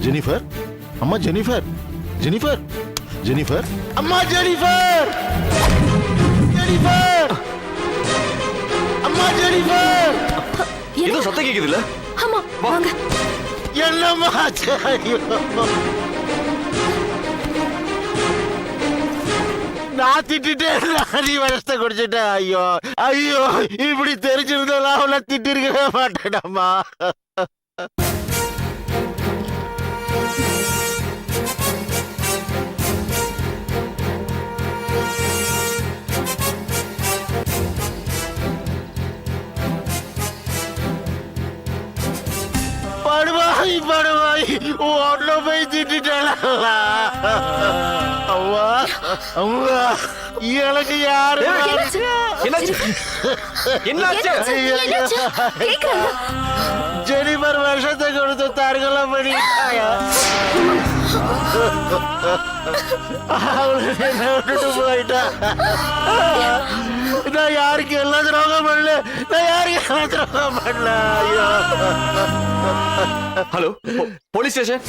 Jennifer, அம்மா Jennifer, Jennifer, Jennifer, அம்மா Jennifer, Jennifer, அம்மா ஜெனிஃபர். ஏதோ சத்தம் கேக்குதுல்ல? ஆமா வாங்க. என்னம்மா ஆச்சு? ஐயோ, நான் திட்டேன், நீ வருஷத்தை குடிச்சிட்டேன். ஐயோ ஐயோ, இப்படி தெரிஞ்சிருந்தாலும் அவளை திட்டிருக்கவே மாட்டேனம்மா. படுவாய் படுவாய், ஒன்ன போய் திட்டாளா? அம்மா அம்மா, எனக்கு யாரு? ஜெனிஃபர் வருஷத்தை கொடுத்து தற்கொலை பண்ணிட்டாயா? என்ன விட்டுட்டு போயிட்டா. நான் யாருக்கு எல்லாம் துரோகம் பண்ணல, நான் யாருக்கு எல்லாம் துரோகம் பண்ணல. ஐயோ. Hello, police station.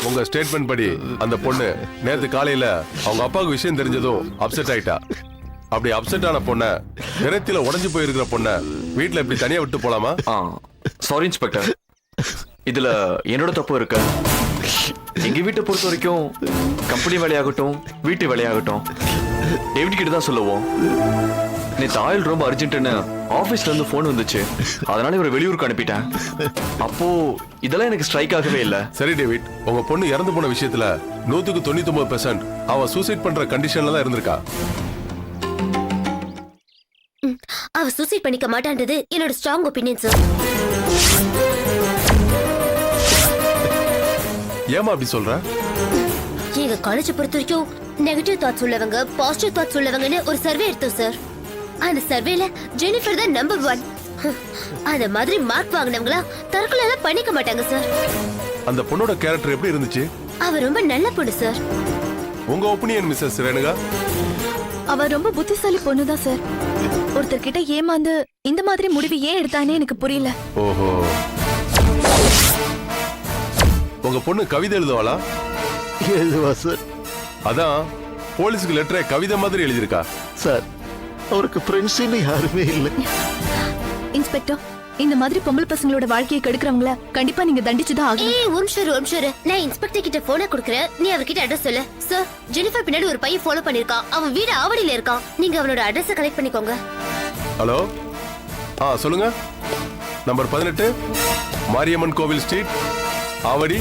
உங்க ஸ்டேட்மெண்ட் படி அந்த பொண்ணு நேத்து காலையில அவங்க அப்பாவுக்கு விஷயம் தெரிஞ்சதும் அப்செட் ஆயிட்டா. அப்படி அப்செட் ஆன பொண்ண விரத்தில உடைஞ்சு போயிருக்கிற பொண்ண வீட்டுல இப்படி தனியா விட்டு போலாமா? சாரி இன்ஸ்பெக்டர், இதுல என்னோட தப்பு இருக்கு. எங்க வீட்டை பொறுத்த வரைக்கும் கம்பெனி வேலையாகட்டும் வீட்டு வேலையாகட்டும் டேவிட் கிட்ட தான் சொல்லுவோம். நேற்று ஆயில் ரொம்ப அர்ஜென்ட்னு ஆபீஸ்ல இருந்து போன் வந்துச்சு, அதனால இவரை வெளியூருக்கு அனுப்பிட்டேன். அப்போ இதெல்லாம் எனக்கு ஸ்ட்ரைக் ஆகவே இல்ல. சரி டேவிட், உங்க பொண்ணு இறந்து போன விஷயத்துல 199% அவ சூசைட் பண்ற கண்டிஷன்ல தான் இருந்திருக்கா. அவ சூசைட் பண்ணிக்க மாட்டான்றது என்னோட ஸ்ட்ராங் ஒபினியன் சார். ஏமா அப்படி சொல்ற? எங்க காலேஜ் பொறுத்த வரைக்கும் நெகட்டிவ் தாட்ஸ் உள்ளவங்க பாசிட்டிவ் தாட்ஸ் உள்ளவங்கன்னு ஒரு சர்வே எடுத்தோம் சார். அந்த சர்வேல ஜெனிஃபர் தான் நம்பர் 1. அந்த மாதிரி மார்க் வாங்கினவங்களா தற்கொலை எல்லாம் பண்ணிக்க மாட்டாங்க சார். அந்த பொண்ணோட கேரக்டர் எப்படி இருந்துச்சு? அவ ரொம்ப நல்ல பொண்ணு சார். உங்க ஒப்பீனியன் மிஸ்ஸஸ் ரேணுகா? அவ ரொம்ப புத்திசாலி பொண்ணுதான் சார். ஒருத்தர்கிட்ட ஏமாந்து இந்த மாதிரி முடிவு ஏன் எடுத்தானே எனக்கு புரியல. ஓஹோ, உங்க பொண்ணு கவிதை எழுதுவாளா? எழுதுவா சார். அதான் போலீஸ்க்கு லெட்டரை கவிதை மாதிரி எழுதியிருக்கா. சார், அவருக்கு ஃப்ரெண்ட்ஸ்ன்னு யாருமே இல்லை. இன்ஸ்பெக்டர், இந்த மாதிரி பொம்பளை பசங்களோட வாழ்க்கையை கெடுக்கிறவங்கள கண்டிப்பா நீங்க தண்டிச்சுதான் ஆகணும். ஏய் ஒரு நான் இன்ஸ்பெக்டர் கிட்ட போனை கொடுக்கறேன், நீ அவர்கிட்ட அட்ரஸ் சொல்லு. சார், ஜெனிஃபர் பின்னாடி ஒரு பையன் ஃபாலோ பண்ணிருக்கான், அவன் வீடு ஆவடியில இருக்கான். நீங்க அவனோட அட்ரஸ் கலெக்ட் பண்ணிக்கோங்க. ஹலோ, சொல்லுங்க. நம்பர் 18 மாரியம்மன் கோவில் ஸ்ட்ரீட், ஆவடி.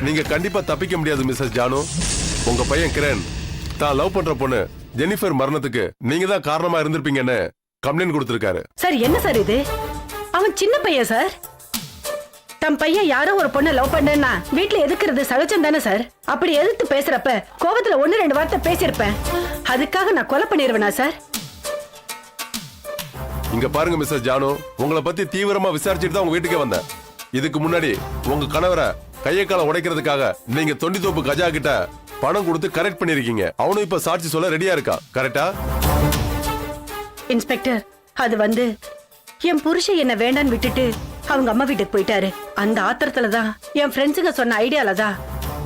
நீங்க கண்டிப்பா தப்பிக்க முடியாது மிஸ்ஸஸ் ஜானு. உங்க பையன் கிரண் தான் லவ் பண்ற பொண்ணு ஜெனிஃபர் மரணத்துக்கு நீங்க தான் காரணமா இருந்திருப்பீங்கன்னு கம்ப்ளைண்ட் கொடுத்திருக்காரு. சார் என்ன சார் இது? அவன் சின்ன பையன் சார். தம் பையன் யாரோ ஒரு பொண்ணை லவ் பண்ணா வீட்டுல எதுக்குறது சகஜம் தானே சார். அப்படி எதிர்த்து பேசுறப்ப கோபத்துல 1-2 வார்த்தை பேசியிருப்பேன், அதுக்காக நான் கொலை பண்ணிருவேனா சார்? இங்க பாருங்க மிஸ்ஸஸ் ஜானு, உங்களை பத்தி தீவிரமா விசாரிச்சுட்டு தான் உங்க வீட்டுக்கே வந்தேன். இதுக்கு முன்னாடி உங்க கணவரை கையை கால உடைக்கிறதுக்காக நீங்க தொண்டித்தோப்பு கஜா கிட்ட பணம் கொடுத்து கரெக்ட் பண்ணிருக்கீங்க. அவனும் இப்ப சாட்சி சொல்ல ரெடியா இருக்கா, கரெக்டா? இன்ஸ்பெக்டர், அது என் புருஷன் என்ன வேண்டான்னு விட்டுட்டு அவங்க அம்மா வீட்டுக்கு போயிட்டாரு. அந்த ஆத்திரத்துல தான் என் ஃப்ரெண்ட்ஸுங்க சொன்ன ஐடியால தான்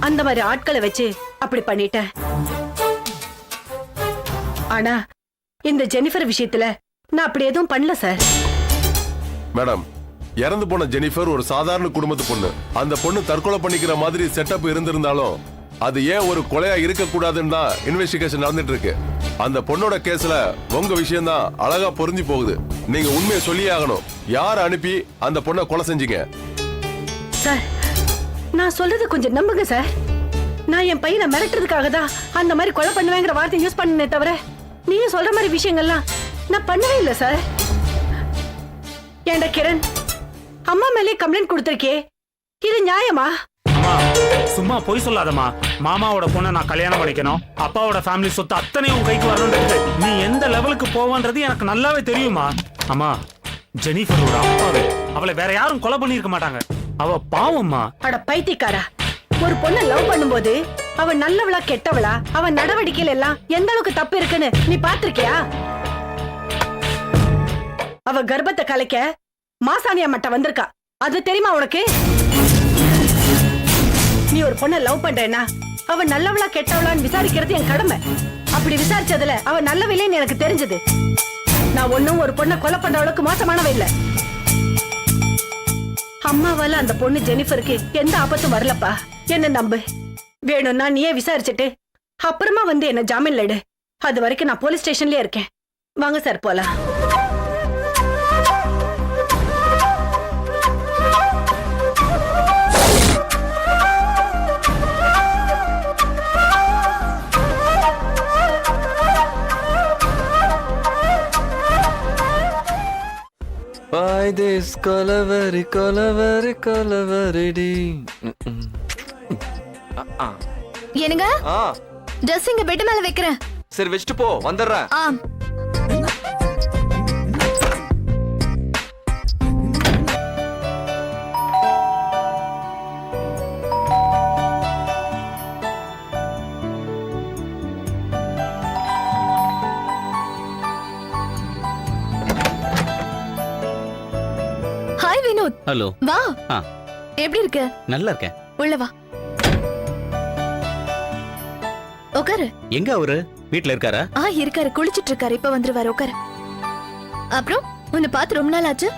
அந்த மாதிரி ஆட்களை வச்சு அப்படி பண்ணிட்டேன். ஆனா இந்த ஜெனிஃபர் விஷயத்துல நான் அப்படி எதுவும் பண்ணல சார். மேடம், இறந்து போன ஜெனிஃபர் ஒரு சாதாரண குடும்பத்து பொண்ணு. அந்த பொண்ணு தற்கொலை பண்ணிக்கிற மாதிரி செட்டப் இருந்திருந்தாலும் அது ஏன் ஒரு கொலையா இருக்க கூடாதுன்னு தான் இன்வெஸ்டிகேஷன் நடந்துட்டு இருக்கு. அந்த பொண்ணோட கேஸ்ல உங்க விஷயம் தான் அழகா பொருந்தி போகுது. நீங்க உண்மையை சொல்லியே ஆகணும். யார் அனுப்பி அந்த பொண்ணை கொலை செஞ்சீங்க? சார், நான் சொல்றது கொஞ்சம் நம்புங்க சார். நான் என் பையனை மிரட்டுறதுக்காக தான் அந்த மாதிரி கொலை பண்ணுவேங்கிற வார்த்தை யூஸ் பண்ணனே தவிர நீங்க சொல்ற மாதிரி விஷயங்கள்லாம் நான் பண்ணவே இல்லை சார். ஏண்டா கிரண், அம்மா மேலே கம்ப்ளைண்ட் கொடுத்திருக்கே, இது நியாயமா? அம்மா சும்மா பொய் சொல்லாதம்மா. மாமாவோட பொண்ணை நான் கல்யாணம் பண்ணிக்கணும், அப்பாவோட ஃபேமிலி சொத்து அத்தனையும் உன் கைக்கு வரணுன்றது நீ எந்த லெவலுக்கு போவன்றது எனக்கு நல்லாவே தெரியுமா. அம்மா, ஜெனிஃபரோட அப்பாவே அவளை வேற யாரும் கொலை பண்ணிருக்க மாட்டாங்க. அவ பாவம்மா. அட பைத்தியக்காரா, ஒரு பொண்ணை லவ் பண்ணும்போது அவ நல்லவளா கெட்டவளா, அவ நடவடிக்கையில எல்லாம் எந்த அளவுக்கு தப்பு இருக்குன்னு நீ பாத்திருக்கியா? அவ கர்ப்பத்தை கலைக்க மாசாணியா மட்டும் வந்திருக்கா, அது தெரியுமா உனக்கு? நீ ஒரு பொண்ணை லவ் பண்றேன்னா அவ நல்லவளா கெட்டவளான்னு விசாரிக்கிறது என் கடமை. அப்படி விசாரிச்சதுல அவ நல்லவில்லைன்னு எனக்கு தெரிஞ்சது. நான் ஒன்னும் ஒரு பொண்ணை கொலை பண்ற அளவுக்கு மோசமானவ இல்ல. அம்மாவால அந்த பொண்ணு ஜெனிஃபருக்கு எந்த ஆபத்தும் வரலப்பா, என்ன நம்பு. வேணும்னா நீயே விசாரிச்சுட்டு அப்புறமா வந்து என்ன ஜாமீன்ல எடு. அது வரைக்கும் நான் போலீஸ் ஸ்டேஷன்லயே இருக்கேன். வாங்க சார் போலாம். Why this Kolaveri Kolaveri கொலவரிடி. என்னங்க, ஆ ட்ரெஸ் இங்க பெட் மேல வைக்கிறேன். சரி வச்சுட்டு போ, வந்துடுறேன். ஆம். ஹாய் வினோத். ஹலோ. வா. ஆ. எப்படி இருக்க? நல்லா இருக்கேன். உள்ள வா. உட்காரு. எங்க அவரு? வீட்ல இருக்காரா? இருக்காரு, குளிச்சிட்டு இருக்காரு. இப்ப வந்துருவாரு, உட்காரு. அப்புறம் உன்னை பார்த்து ரொம்ப நாள் ஆச்சு,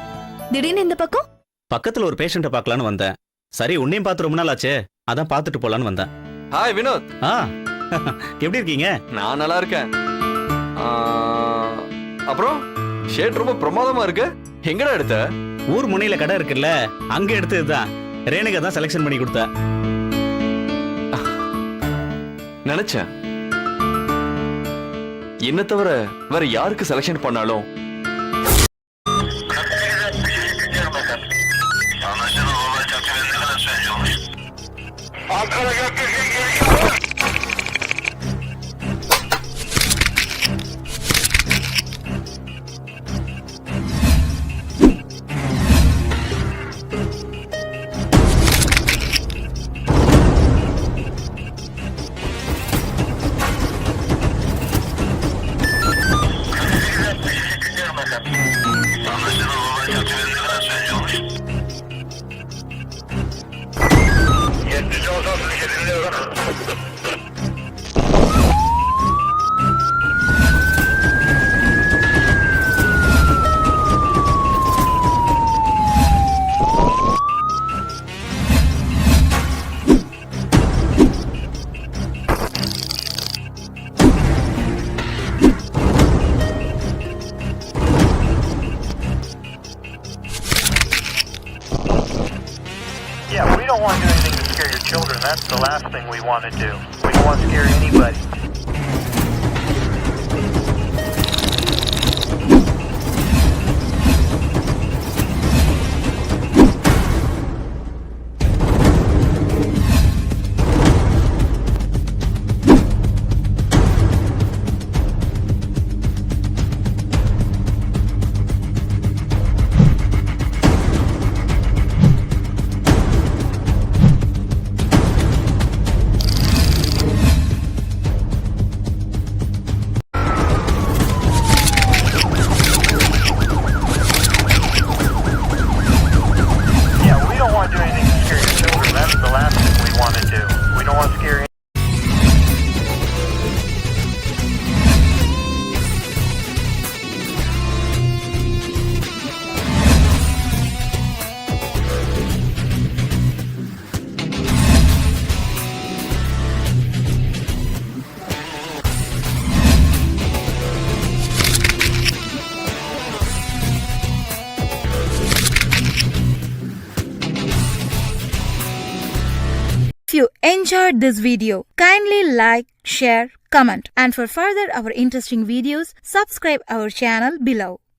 திடீர்னு இந்த பக்கம்? பக்கத்துல ஒரு பேஷண்ட பார்க்கலான்னு வந்தேன். சரி, உன்னையும் பார்த்து ரொம்ப நாள் ஆச்சே, அதான் பார்த்துட்டு போலான்னு வந்தேன். ஹாய் வினோத். ஆ எப்படி இருக்கீங்க? நான் நல்லா இருக்கேன். அப்புறம் ஷேட் ரொம்ப பிரமாதமா இருக்கு. எங்கடா எடுத்த? ஊர் முனையில கடை இருக்குல்ல, அங்க எடுத்ததுதான். ரேணுகா தான் செலக்ஷன் பண்ணி கொடுத்தா. நினைச்சேன் என்ன தவிர வேற யாருக்கு செலக்ஷன் பண்ணாலும் Yeah, we don't want to do anything to scare your children. That's the last thing we want to do. We don't want to scare anybody. you enjoyed this video, kindly like, share, comment, and for further our interesting videos, subscribe our channel below.